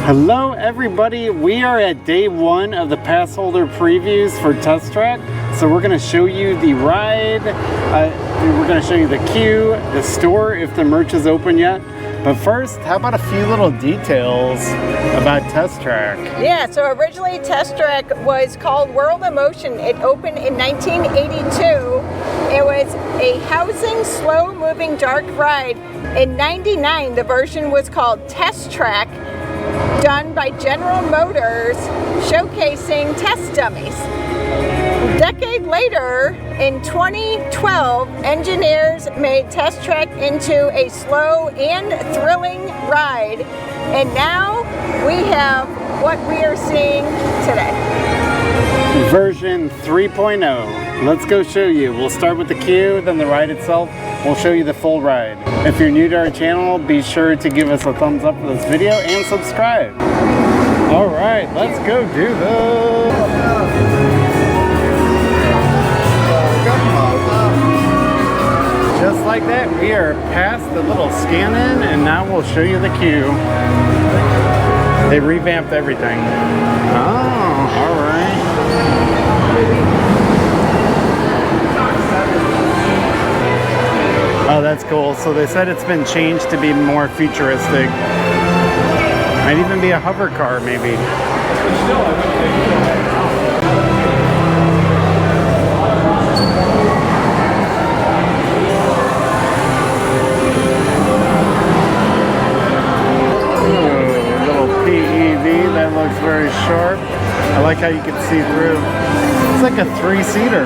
Hello everybody, we are at day one of the Passholder previews for Test Track. So we're going to show you the ride, we're going to show you the queue, the store if the merch is open yet. But first, how about a few little details about Test Track? Yeah, so originally Test Track was called World of Motion. It opened in 1982. It was a housing, slow-moving dark ride. In '99, the version was called Test Track, done by General Motors, showcasing test dummies. A decade later, in 2012, engineers made Test Track into a slow and thrilling ride, and now we have what we are seeing today. Version 3.0. Let's go show you. We'll start with the queue, then the ride itself. We'll show you the full ride. If you're new to our channel, be sure to give us a thumbs up for this video and subscribe. All right, let's go do this. Just like that, we are past the little scan-in, and now we'll show you the queue. They revamped everything. Oh, all right. Oh, that's cool. So they said it's been changed to be more futuristic. Might even be a hover car, maybe. Ooh, little PEV, that looks very sharp. I like how you can see through. It's like a three-seater.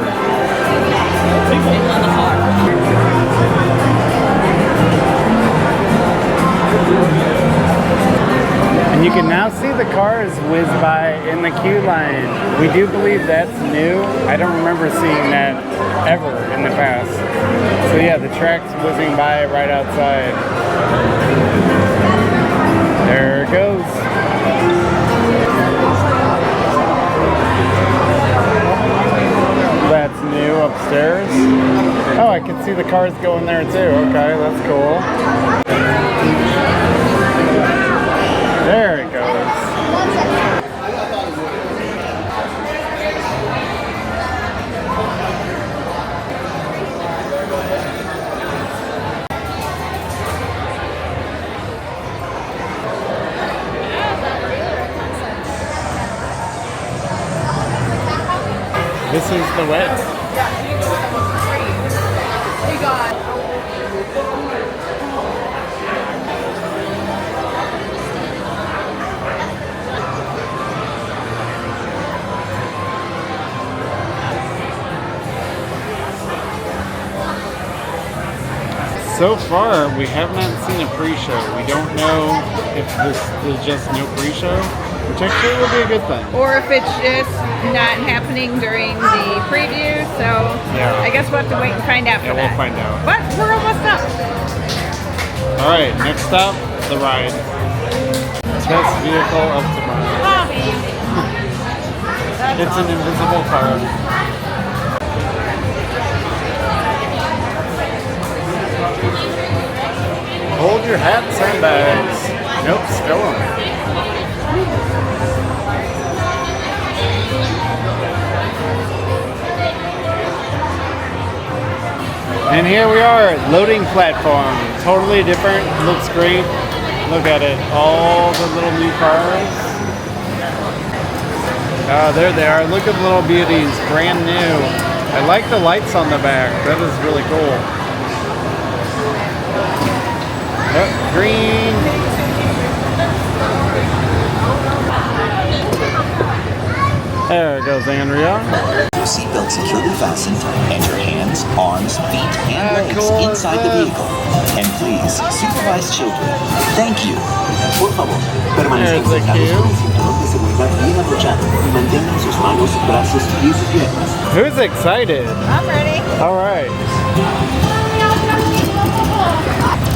And you can now see the cars whiz by in the queue line. We do believe that's new. I don't remember seeing that ever in the past. So yeah, the track's whizzing by right outside. There it goes. That's new upstairs. Oh, I can see the cars going there too. Okay, that's cool. There it goes. This is the wet. So far, we have not seen a pre-show. We don't know if this is just no pre-show, which actually would be a good thing. Or if it's just not happening during the preview, so yeah. I guess we'll have to wait and find out for that. Yeah, we'll find out. But we're almost up. All right, next stop, the ride. Test vehicle of tomorrow. It's an invisible car. Hold your hats and bags. Nope, spill them. And here we are, loading platform. Totally different, looks great. Look at it, all the little new cars. There they are, look at the little beauties, brand new. I like the lights on the back, that is really cool. Yep, green. There goes Andrea. Your seatbelt securely fastened, and your hands, arms, feet, and legs inside the vehicle. And please, supervise children. Thank you. Por favor, permanezcan sentados con el cinturón de seguridad bien abrochado y mantengan sus manos, brazos, pies y piernas. Who's excited? I'm ready. All right.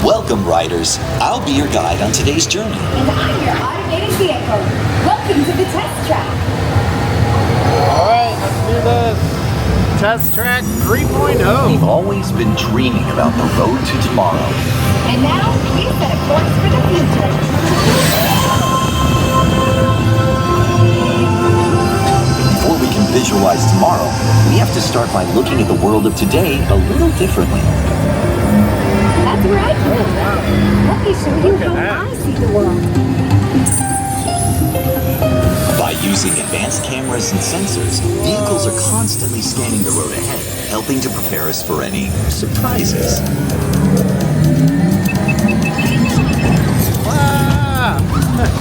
Welcome, riders. I'll be your guide on today's journey. And I'm your automated vehicle. Welcome to the Test Track. All right, let's do this. Test Track 3.0. We've always been dreaming about the road to tomorrow. And now, we set a course for the future. before we can visualize tomorrow, we have to start by looking at the world of today a little differently. That's where I come from. Let me show you how I see the world. By using advanced cameras and sensors, vehicles are constantly scanning the road ahead, helping to prepare us for any surprises.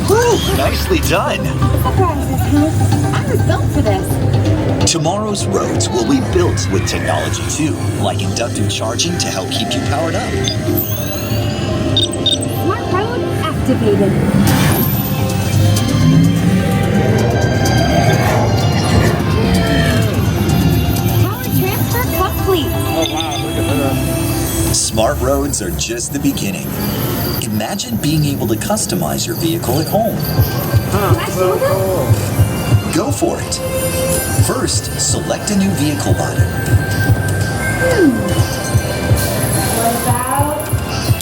Woo, nicely done! Surprises, huh? I was built for this. Tomorrow's roads will be built with technology too, like inductive charging to help keep you powered up. Smart road activated. Power transfer complete. Oh wow, look at this. Smart roads are just the beginning. Imagine being able to customize your vehicle at home. So cool. Go for it. First, select a new vehicle model. What about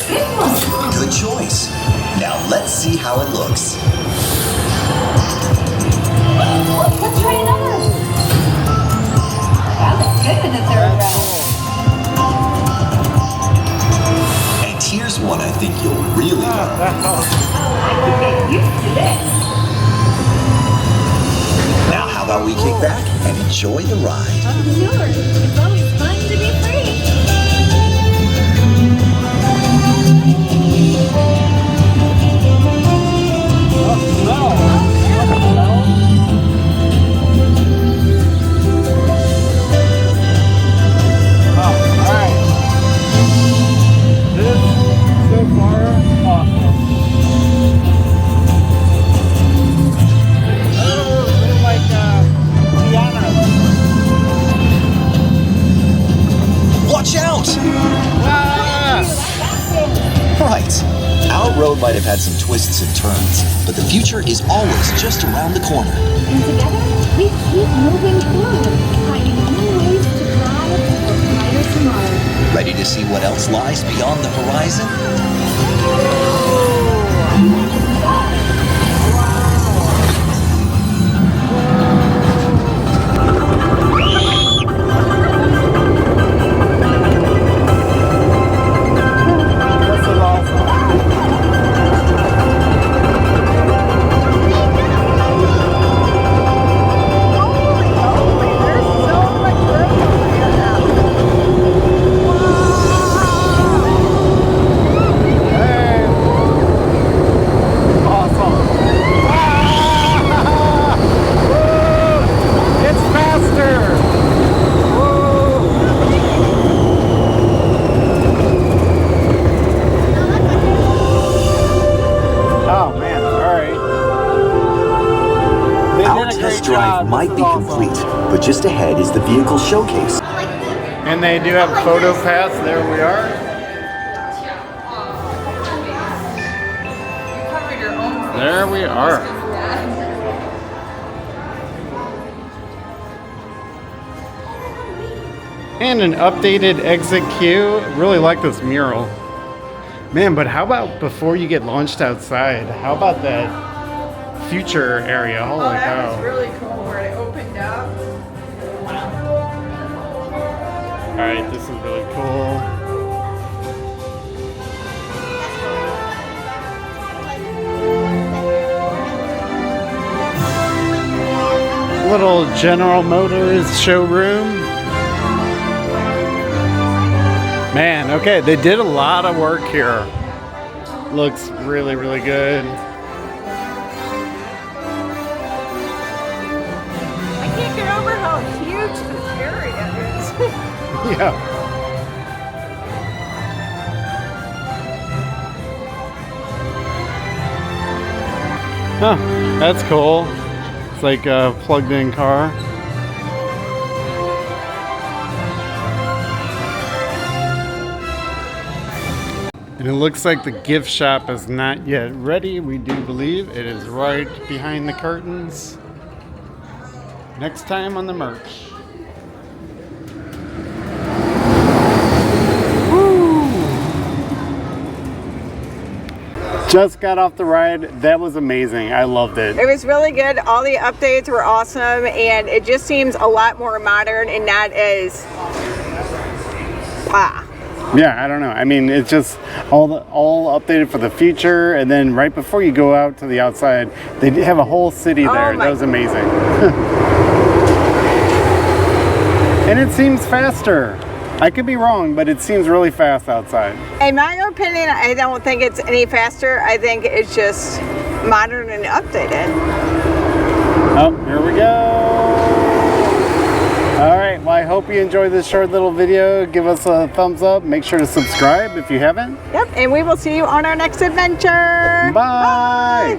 this one? Good choice. Now let's see how it looks. Let's try another. That looks good in the third row. And here's one I think you'll really love. I can get used to this. Now how about we kick back and enjoy the ride? Sure, it's always fun to be free. Watch out! Right. Our road might have had some twists and turns, but the future is always just around the corner. And together, we keep moving forward, finding new ways to drive for a brighter tomorrow. Ready to see what else lies beyond the horizon? Drive might be complete, but just ahead is the vehicle showcase. And they do have photo pass. There we are. There we are. And an updated exit queue. Really like this mural. Man, but how about before you get launched outside? How about that future area? Holy that cow. was really cool where it opened up. Alright, this is really cool. Little General Motors showroom. Man, okay, they did a lot of work here. Looks really, really good. How huge this area is. Yeah. Huh, that's cool. It's like a plugged-in car. And it looks like the gift shop is not yet ready. We do believe it is right behind the curtains. Next time on the merch. Just got off the ride. That was amazing. I loved it. It was really good. All the updates were awesome, and it just seems a lot more modern and not as Yeah, I don't know. I mean, it's just all updated for the future, and then right before you go out to the outside, they have a whole city there. That was amazing. And it seems faster. I could be wrong, but it seems really fast outside. In my opinion, I don't think it's any faster. I think it's just modern and updated. Oh, here we go. All right, well, I hope you enjoyed this short little video. Give us a thumbs up. Make sure to subscribe if you haven't. Yep, and we will see you on our next adventure. Bye.